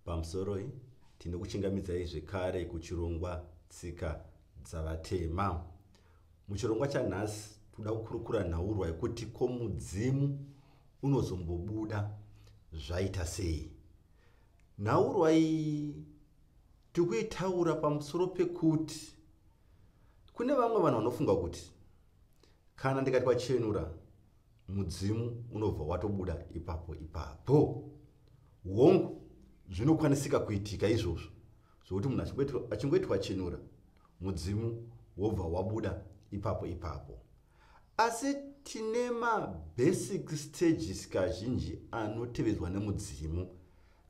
Pamusoro tine kuchingamidzai zvekare kuchirongwa tsika dzavatema. Muchirongwa chanhasi toda kukurukura nhaurwa yekuti ko mudzimu unozombobuda zvaita sei. Nhaurwa iyi tikuitaura pamusoro pekuti kune vamwe vanhu vanofunga kuti kana ndikati kwachenura mudzimu unobva watobuda ipapo ipapo. Hongu zvinokwanisika kuitika izvozvo zvokuti munhu achingoti wachenura mudzimu wobva wabuda ipapo ipapo. Asi tine basic stages kazhinji anotevedzwa nemudzimu.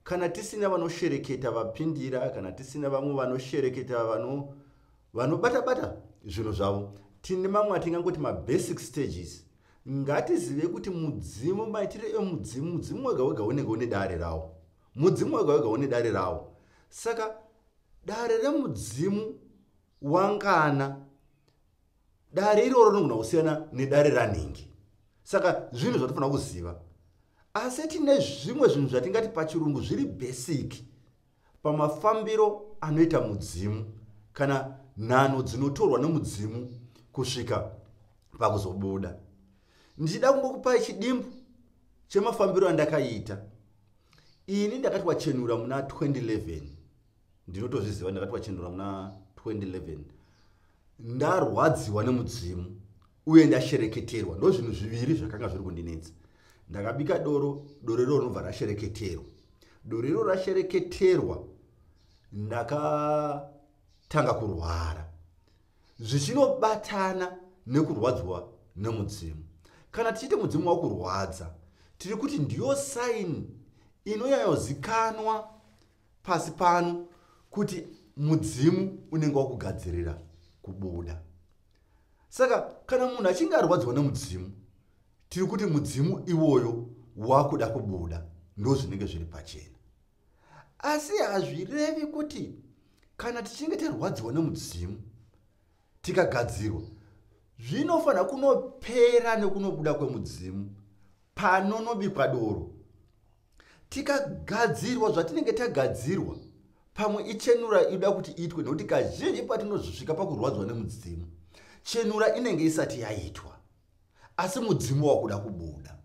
Kana tisina vanoshereketa vapindira, kana tisina vamwe vanoshereketa vanobata zvinhu zvavo, tine mamwe atingangoti basic stages. Ngatizive kuti mudzimu, maitiro emudzimu, mudzimu wega wega unenge une dare rawo. Mudzimu wega wega une dare rawo. Saka dare remudzimu wangana, dare iroro rinogona kusiyana nedare ranhingi. Saka zvinhu zvatofanira kuziva. Asi tine zvimwe zvinhu zvatingati pachirungu zviri basic pamafambiro anoita mudzimu kana nhano dzinotorwa nemudzimu kusvika pakuzobuda. Ndichida kungokupai chidimbu chemafambiro andakaita. Ini ndakati wachenura muna 2011. Ndinotozviziva ndakati wachenura muna 2011. Ndarwadziwa nemudzimu uye ndashereketerwa. Ndo zvinhu zviviri zvakanga zviri kundinetsa. Ndakabika doro iroro rinobva rashereketerwa. Doro iroro rashereketerwa, ndakatanga kurwara. Zvichinobatana nekurwadziwa nemudzimu. Kana tichiti mudzimu wakurwadza, tiri kuti ndiyo saini inonyanyozikanwa pasi pano kuti mudzimu unenge wakugadzirira kubuda. Saka kana munhu achinge arwadziwa nemudzimu, tiri kuti mudzimu iwoyo wakuda kubuda. Ndo zvinenge zviri pachena. Asi hazvirevi kuti kana tichinge tarwadziwa nemudzimu tikagadzirwa, zvinofanira kunopera nekunobuda kwemudzimu panonobikwa doro. Tikagadzirwa zvatinenge tagadzirwa, pamwe ichenura inoda kuti itwe, nekuti kazhinji patinozvisvika pakurwadziwa nemudzimu, chenura inenge isati yaitwa, asi mudzimu wakuda kubuda.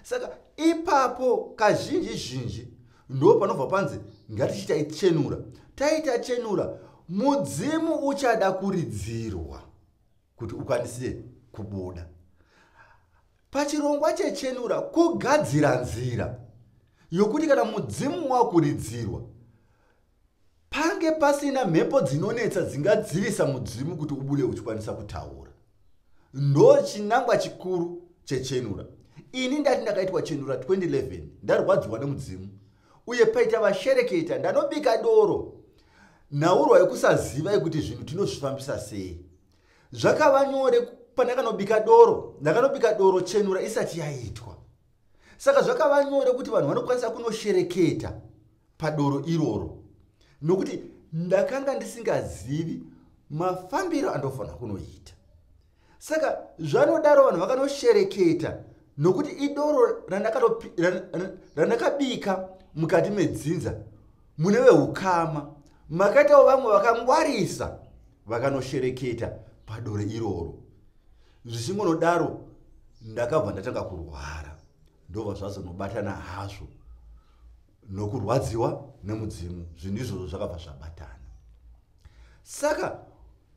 Saka ipapo kazhinji ndo panobva panzi ngatichitai chenura. Taita chenura, mudzimu uchada kuridzirwa kuti ukwanise kubuda. Pachirongwa chechenura kugadzira nzira yokuti kana mudzimu wakuridzirwa, pange pasina mhepo dzinonetsa dzingadzivisa mudzimu kuti ubude uchikwanisa kutaura. Ndo chinangwa chikuru chechenura. Ini ndati ndakaitwa chenura 2011, ndarwadziwa nemudzimu uye paita vashereketa, ndanobika doro. Nhaurwa yekusaziva yekuti zvinhu tinozvifambisa sei. Zvakava nyore pandakanobika doro. Ndakanobika doro chenura isati yaitwa. Saka zvakava nyore kuti vanhu vanokwanisa kunoshereketa padoro iroro, nokuti ndakanga ndisingazivi mafambiro andofanira kunoita. Saka zvanodaro vanhu vakanoshereketa nokuti idoro randakabika mukati medzinza mune vehukama. Makaitawo vamwe vakangwarisa vakanoshereketa padoro iroro. Zvichingonodaro ndakabva ndatanga kurwara. Ndobva zvazonobatana hazvo nokurwadziwa nemudzimu. Zvinhu izvozvo zvakabva zvabatana. Saka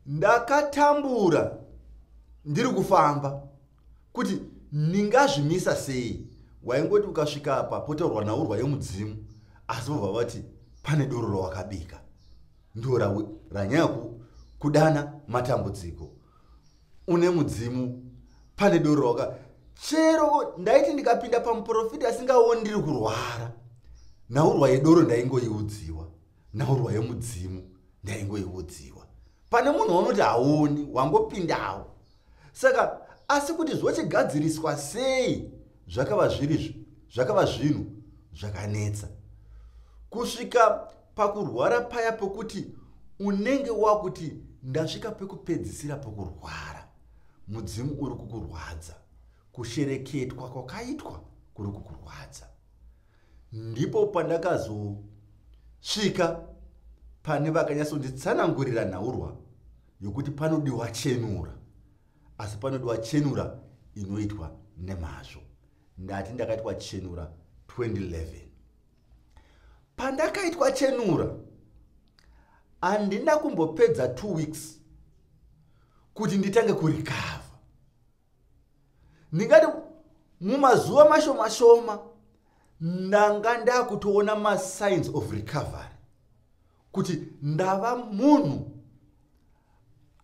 ndakatambura ndiri kufamba kuti ndingazvimisa sei. Waingoti ukasvika apa potaurwa nhaurwa yemudzimu, asi vobva vati pane doro rawakabika. Ndo ranyaya kudana matambudziko. Une mudzimu, pane doro rawaka. Chero ndaiti ndikapinda pamuprofita asingaoni ndiri kurwara, nhaurwa yedoro ndaingoiudziwa, nhaurwa yemudzimu ndaingoiudziwa. Pane munhu waunoti haoni, wangopindawo. Saka asi kuti zvochigadziriswa sei, zvakava zvinhu zvakanetsa. Kusvika pakurwara paya pokuti unenge wakuti ndasvika pekupedzisira pokurwara, mudzimu uri kukurwadza, kushereketwa kwakaitwa kuri kukurwadza. ndipo pandakazosvika pane vakanyasonditsanangurira nhaurwa yokuti panodiwa chenura, asi panodiwa chenura inoitwa nemazvo. Ndati ndakaitwa chenura 2011. Pandakaitwa chenura handina kumbopedza 2 weeks kuti nditange kurikavha. Ndingati mumazuva mashoma ndanga ndakutoona masigns of recovery, kuti ndava munhu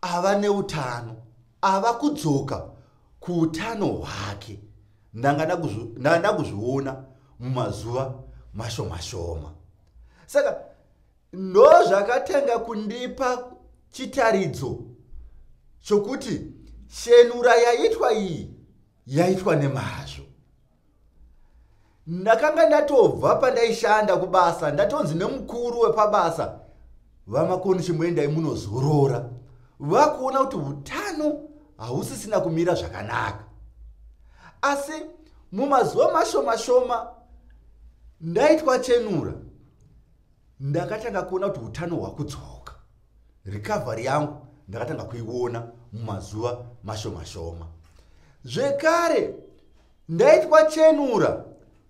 ava neutano, ava kudzoka kuutano hwake. Ndanga ndakuzviona mumazuva mashoma. Saka ndo zvakatanga kundipa chitaridzo chokuti chenura yaitwa iyi yaitwa nemazvo. Ndakanga ndatobva pandaishanda kubasa, ndatonzi nemukuru wepabasa, vamakoni chimwendai munozorora, vakuona kuti utano hausisina kumira zvakanaka. Asi mumazuva mashoma ndaitwa chenura, ndakatanga kuona kuti utano hwakudzoka. Recovery yangu ndakatanga kuiona mumazuva mashoma. Zvekare ndaitwa chenura,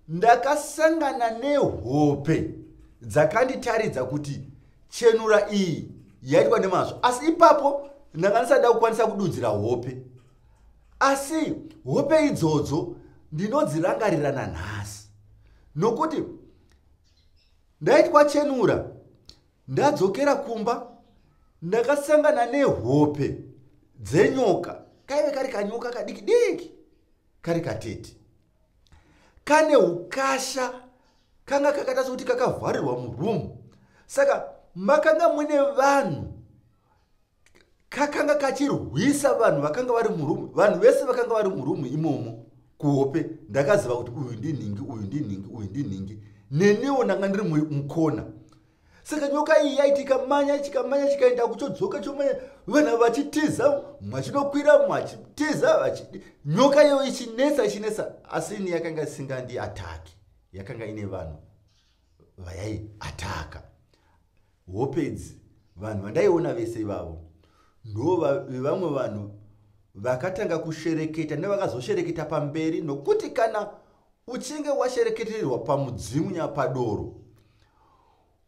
ndakasangana nehope dzakanditaridza kuti chenura iyi yaitwa nemazvo. Asi ipapo ndanga ndisada kukwanisa kududzira hope. Asi hope idzodzo ndinodzirangarira nanhasi, nokuti ndaitwa chenura, ndadzokera kumba, ndakasangana nehope dzenyoka. Kaive kari kanyoka kadiki kari katete, kane ukasha, kanga kakata sokuti kakavharirwa murumu. Saka makanga mune vanhu, kakanga kachirwisa vanhu vakanga vari murumu. Vanhu vese vakanga vari murumu imomo kuhope. Ndakaziva kuti uyu ndinhingi. Neniwo ndanga ndiri mukona. Saka nyoka iyi yaiti chikamanya chikaenda kuchodzoka chomanya, vanhu vachitiza, mwachinokwira mwachitiza, nyoka iyo ichinesa. Asi ini yakanga isingandi ataki, yakanga ine vanhu vayai ataka. Hope idzi vanhu vandaiona vese ivavo ndo vamwe vanhu vakatanga kushereketa nevakazoshereketa pamberi, nokuti kana uchinge washereketerwa pamudzimu nyapadoro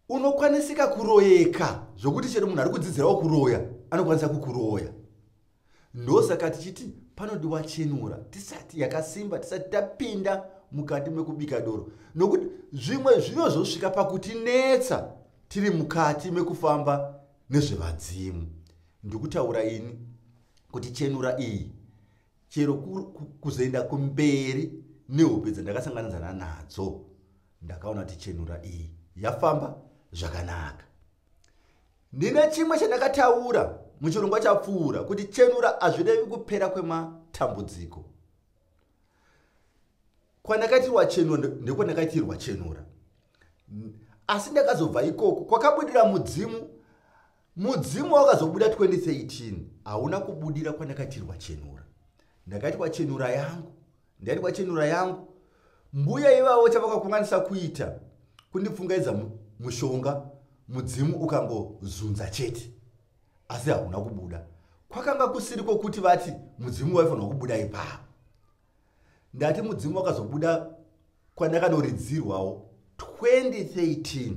unokwanisika kuroyeka zvokuti chero munhu ari kudzidzirawo kuroya anokwanisa kukuroya. Ndosaka tichiti panodiwa chenura tisati yakasimba, tisati tapinda mukati mekubika doro, nokuti zvimwe zvinozosvika pakutinetsa tiri mukati mekufamba nezvevadzimu. Ndikutaura ini kuti chenura iyi, chero kuzoenda kumberi nehope dzandakasanganidzana nadzo, ndakaona kuti chenura iyi yafamba zvakanaka. Ndine chimwe chandakataura muchirongwa chapfuura, kuti chenura hazvirevi kupera kwematambudziko. Kwandakaitirwa chenura ndekwandakaitirwa chenura. Asi ndakazobva ikoko kwakabudira mudzimu. Mudzimu wakazobuda 2013, hauna kubudira kwandakaitirwa chenura. Ndakaitirwa chenura yangu. Mbuya ivavo chavakakunganisa kuita kundipfungaidza mushonga, mudzimu ukangozunza chete, asi hauna kubuda. Kwakanga kusiriko kuti vati mudzimu waifanirwa kubuda ipapo. Ndati mudzimu wakazobuda kwandakandoridzirwawo 2013,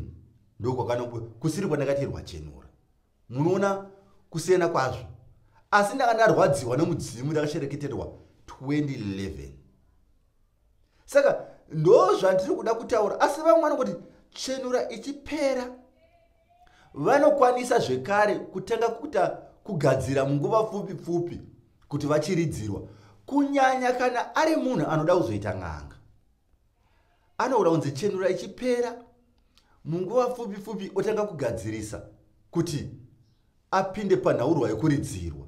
kusiri kwandakaitirwa chenura. Munoona kusiyana kwazvo. Asi ndanga ndarwadziwa nemudzimu, ndakashereketerwa 2011. Saka ndo zvandiri kuda kutaura. Asi vamwe vanoti chenura ichipera vanokwanisa zvekare kutanga kugadzira munguva pfupi kuti vachiridzirwa, kunyanya kana ari munhu anoda kuzoita n'anga. Anoura kunzi chenura ichipera munguva pfupi otanga kugadzirisa kuti apinde panhaurwa yekuridzirwa.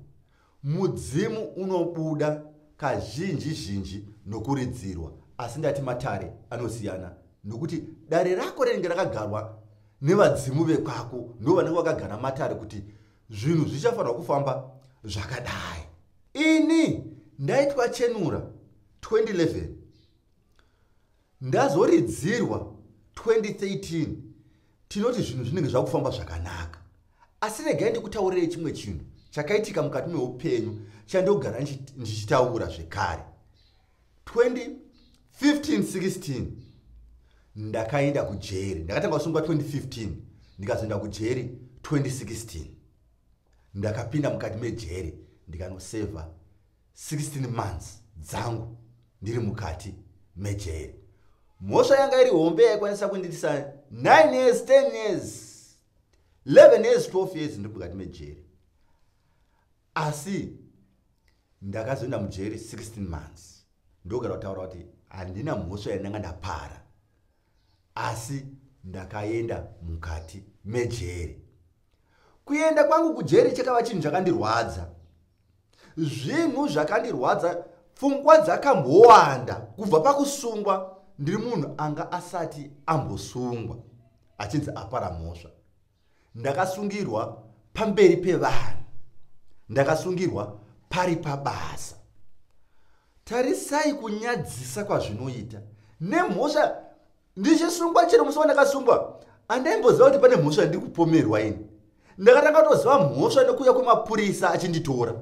Mudzimu unobuda kazhinji nokuridzirwa. Asi ndati matare anosiyana, nokuti dare rako rinenge rakagarwa nevadzimu vekwako, ndo vanenge vakagara matare kuti zvinhu zvichafanirwa kufamba zvakadai. Ini ndaitwa chenura 2011, ndazoridzirwa 2013 tinoti zvinhu zvinenge zvakufamba zvakanaka. Asi regai ndikutaurire chimwe chinhu chakaitika mukati meupenyu chandogara ndichitaura zvekare. 2015-16 ndakaenda kujeri. Ndakatanga kusungwa 2015 ndikazoenda kujeri 2016. Ndakapinda mukati mejeri ndikanoseva 16 months dzangu ndiri mukati mejeri. Mhosva yanga iri hombe yaikwanisa kunditisa 9 years, 10 years, 11 years, 12 years ndiri mukati mejeri. Asi ndakazoenda mujeri 16 months. Ndogara kutaura kuti handina mhosva yandanga ndapara. Asi ndakaenda mukati mejeri. Kuenda kwangu kujeri chakava chinhu chakandirwadza. Zvinhu zvakandirwadza, pfungwa dzakambowanda kubva pakusungwa. Ndiri munhu anga asati ambosungwa achinzi apara mhosva. Ndakasungirwa pamberi pevanhu. Ndakasungirwa pari pabasa. Tarisai kunyadzisa kwazvinoita. Nemhosva ndichisungwa chero musi wandakasungwa andaimboziva kuti pane mhosva ndiri kupomerwa ini. Ndakatanga kutoziva mhosva nekuuya kwemapurisa achinditora.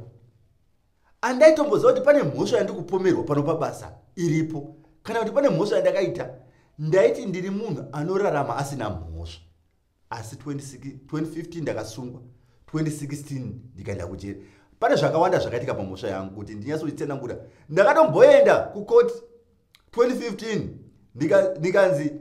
Andaitomboziva kuti pane mhosva yandiri kupomerwa pano pabasa iripo. Kana kuti pane mhosva yandakaita, ndaiti ndiri munhu anorarama asina mhosva. Asi 2015 ndakasungwa, 2016 ndikaenda kujeri. Pane zvakawanda zvakaitika pamhosva yangu kuti ndinyatsoitsenangura. Ndakatomboenda kukoti 2015 ndikanzi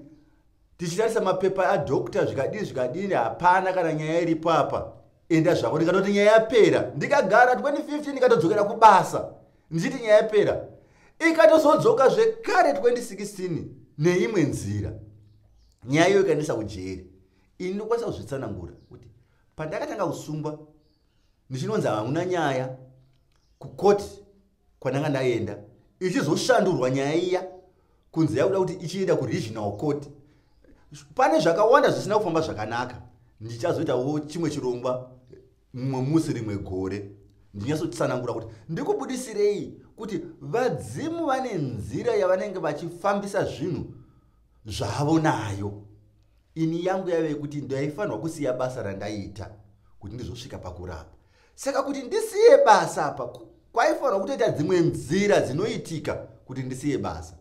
tichitarisa mapepa adhokta zvikadini hapana kana nyaya iripo apa. Enda zvako. Ndikatoti nyaya yapera. Ndikagara 2015 ndikatodzokera kubasa ndichiti nyaya yapera. Ikatozodzoka zvekare 2016 neimwe nzira. Nyaya iyo ikaendesa kujeri. Ini ndokwanisa kuzvitsanangura kuti pandakatanga kusungwa ndichinonzi hamuna nyaya kukoti kwandanga ndaenda ichizoshandurwa nyaya iya kunzi yakuda kuti ichienda kuregional court. Pane zvakawanda zvisina kufamba zvakanaka. Ndichazoitawo chimwe chirongwa mumwe musi rimwe gore ndinyatsotsanangura kuti ndikubudisirei kuti vadzimu vane nzira yavanenge vachifambisa zvinhu zvavo nayo. Ini yangu yave kuti ndaifanirwa kusiya basa randaita kuti ndizosvika pakurapa. Saka kuti ndisiye basa apa kwaifanirwa kutoita dzimwe nzira dzinoitika kuti ndisiye basa.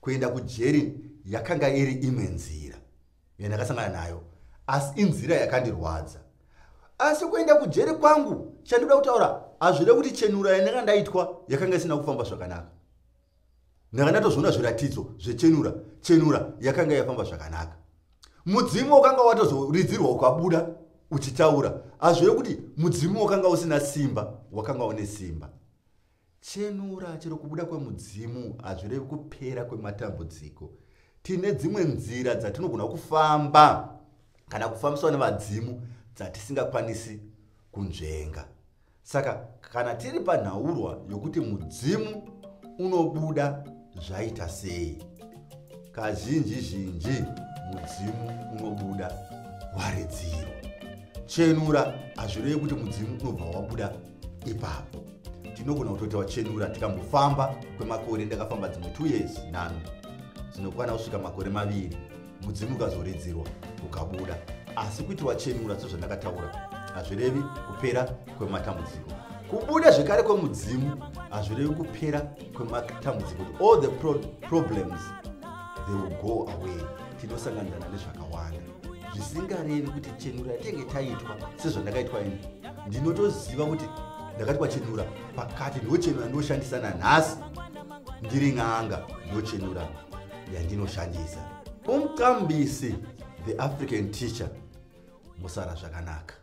Kuenda kujeri yakanga iri imwe nzira yandakasangana nayo, asi inzira yakandirwadza. Asi kuenda kujeri kwangu chandoda kutaura hazvide kuti chenura yandanga ndaitwa yakanga isina kufamba zvakanaka. Ndakandatozoona zviratidzo zvechenura yakanga yafamba zvakanaka. Mudzimu wakanga watozoridzirwa ukabuda uchitaura. Hazvide kuti mudzimu wakanga usina simba, wakanga une simba. Chenura chero kubuda kwemudzimu hazvide kupera kwematambudziko. Tine dzimwe nzira dzatinogona kufamba kana kufambiswa nevadzimu dzatisingakwanisi kunzvenga. Saka kana tiri panhaurwa yokuti mudzimu unobuda zvaita sei, kazhinji mudzimu unobuda waredzirwa. Chenura hazvirei kuti mudzimu unobva wabuda ipapo. Tinogona kutoita chenura tikambofamba kwemakore. Ndakafamba dzimwe 2 years nano dzinokwana kusvika makore 2 mudzimu ukazoredzerwa ukabuda. Asi kuitiwa chenura sezvandakataura hazvirevi kupera kwematambudziko. Kubuda zvekare kwemudzimu hazvirevi kupera kwematambudziko. All the problems they will go away. Tinosangana nezvakawanda zvisingarevi kuti chenura yatenge taitwa sezvandakaitwa ini. Ndinotoziva kuti ndakatwa chenura pakati ndochenura ndoshandisana nhasi ndiri n'anga, ndochenura yandinoshandisa. Umkambisi the African teacher. Musara zvakanaka.